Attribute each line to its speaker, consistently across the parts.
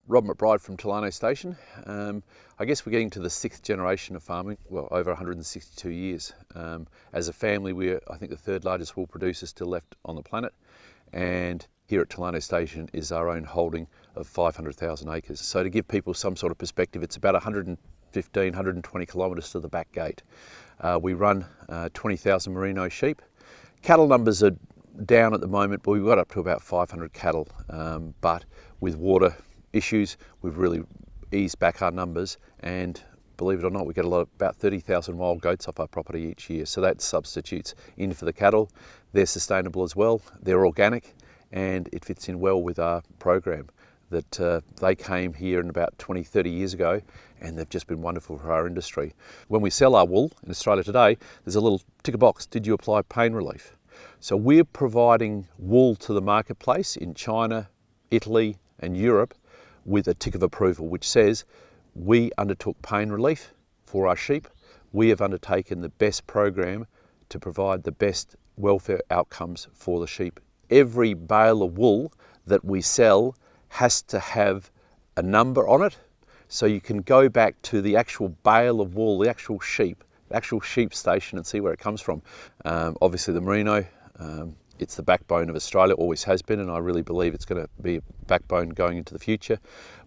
Speaker 1: Rob McBride from Tulano Station. I guess we're getting to the 6th generation of farming, well, over 162 years. As a family, we're, I think, the 3rd largest wool producer still left on the planet. And here at Tulano Station is our own holding of 500,000 acres. So to give people some sort of perspective, it's about 115, 120 kilometres to the back gate. We run 20,000 merino sheep. Cattle numbers are down at the moment, but we've got up to about 500 cattle. But with water issues, we've really eased back our numbers, and believe it or not, we get about 30,000 wild goats off our property each year. So that substitutes in for the cattle. They're sustainable as well. They're organic, and it fits in well with our program. That they came here in about 20, 30 years ago, and they've just been wonderful for our industry. When we sell our wool in Australia today, there's a little tick a box, did you apply pain relief? So we're providing wool to the marketplace in China, Italy, and Europe with a tick of approval, which says we undertook pain relief for our sheep. We have undertaken the best program to provide the best welfare outcomes for the sheep. Every bale of wool that we sell has to have a number on it, so you can go back to the actual bale of wool, the actual sheep station, and see where it comes from. Obviously the merino, it's the backbone of Australia, always has been, and I really believe it's going to be a backbone going into the future.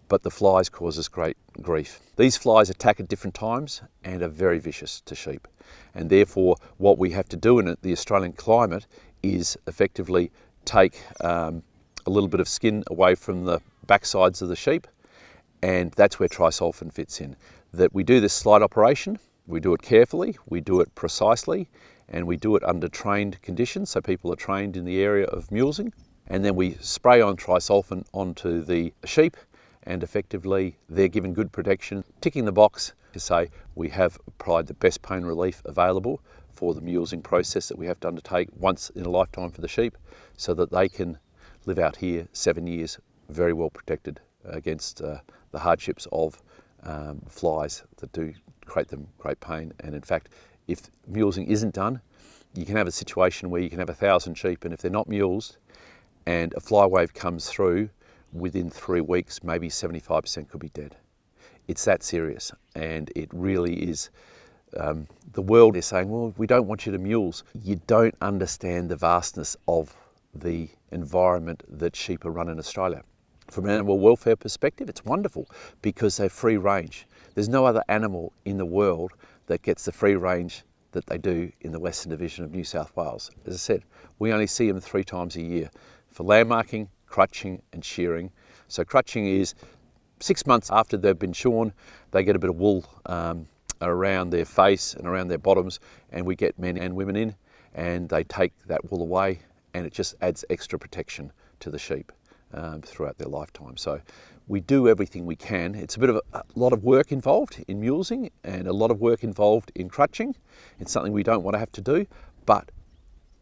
Speaker 1: But the flies cause us great grief. These flies attack at different times and are very vicious to sheep. And therefore, what we have to do in the Australian climate is effectively take a little bit of skin away from the backsides of the sheep, and that's where Tri-Solfen fits in. That we do this slide operation, we do it carefully, we do it precisely, and we do it under trained conditions, so people are trained in the area of mulesing, and then we spray on Tri-Solfen onto the sheep, and effectively they're given good protection, ticking the box to say we have applied the best pain relief available for the mulesing process that we have to undertake once in a lifetime for the sheep, so that they can live out here 7 years very well protected against the hardships of flies that do create them great pain. And in fact, if mulesing isn't done, you can have a situation where you can have 1,000 sheep, and if they're not mulesed and a fly wave comes through, within 3 weeks, maybe 75% could be dead. It's that serious, and it really is. The world is saying, well, we don't want you to mulese. You don't understand the vastness of the environment that sheep are run in Australia. From an animal welfare perspective, it's wonderful because they're free range. There's no other animal in the world that gets the free range that they do in the Western Division of New South Wales. As I said, we only see them 3 times a year for landmarking, crutching and shearing. So crutching is 6 months after they've been shorn, they get a bit of wool around their face and around their bottoms, and we get men and women in and they take that wool away, and it just adds extra protection to the sheep throughout their lifetime. So we do everything we can. It's a bit of a lot of work involved in mulesing and a lot of work involved in crutching. It's something we don't want to have to do, but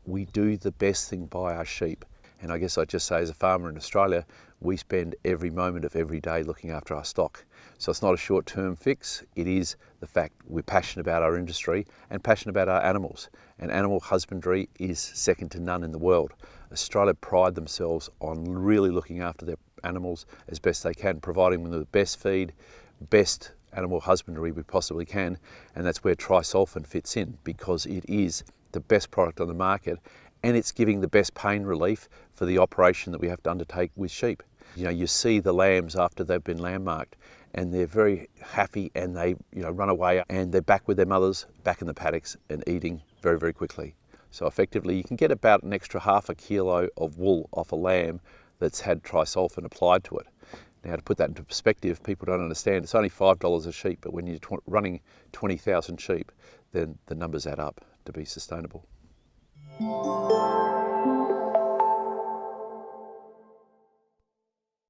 Speaker 1: we do the best thing by our sheep. And I guess I'd just say, as a farmer in Australia, we spend every moment of every day looking after our stock. So it's not a short-term fix. It is the fact we're passionate about our industry and passionate about our animals. And animal husbandry is second to none in the world. Australia pride themselves on really looking after their animals as best they can, providing them the best feed, best animal husbandry we possibly can. And that's where Tri-Solfen fits in, because it is the best product on the market, and it's giving the best pain relief for the operation that we have to undertake with sheep. You know, you see the lambs after they've been landmarked, and they're very happy, and they run away, and they're back with their mothers, back in the paddocks and eating very, very quickly. So effectively you can get about an extra ½ kilo of wool off a lamb that's had Tri-Solfen applied to it. Now, to put that into perspective, people don't understand, it's only $5 a sheep, but when you're running 20,000 sheep, then the numbers add up to be sustainable.